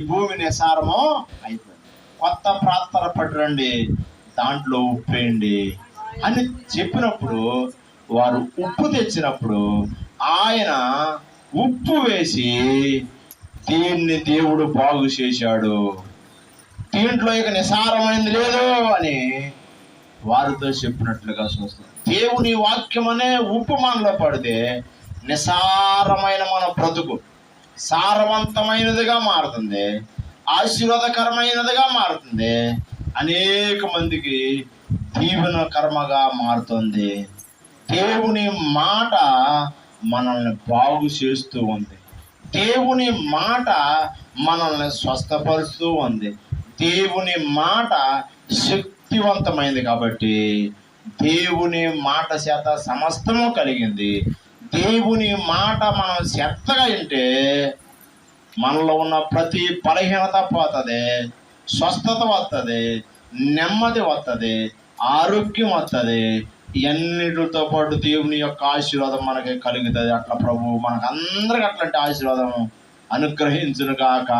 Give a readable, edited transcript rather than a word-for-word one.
భూమి నిసారము అయిపోయింది. కొత్త ప్రార్థన పట్టురండి, దాంట్లో ఉప్పు వేయండి అని చెప్పినప్పుడు, వారు ఉప్పు తెచ్చినప్పుడు ఆయన ఉప్పు వేసి దీన్ని దేవుడు బాగు చేశాడు, దీంట్లో ఇక నిసారమైంది లేదు అని వారితో చెప్పినట్లుగా చూస్తాం. దేవుని వాక్యం అనే ఉప్పు మనలో పడితే నిసారమైన మన బ్రతుకు సారవంతమైనదిగా మారుతుంది, ఆశీర్వాదకరమైనదిగా మారుతుంది, అనేక మందికి దీవెనకరముగా మారుతుంది. దేవుని మాట మనల్ని బాగు చేస్తూ ఉంది, దేవుని మాట మనల్ని స్వస్థపరుస్తూ ఉంది, దేవుని మాట శక్తివంతమైంది. కాబట్టి దేవుని మాట చేత సమస్తము కలిగింది. దేవుని మాట మనం శ్రద్ధగా వింటే మనలో ఉన్న ప్రతి బలహీనత పోతుంది, స్వస్థత వస్తుంది, నెమ్మది వస్తుంది, ఆరోగ్యం వస్తుంది. ఇవన్నిటితో పాటు దేవుని యొక్క ఆశీర్వాదం మనకి కలుగుతుంది. అట్లా ప్రభు మనకు అందరికి అట్లాంటి ఆశీర్వాదం అనుగ్రహించును గాక.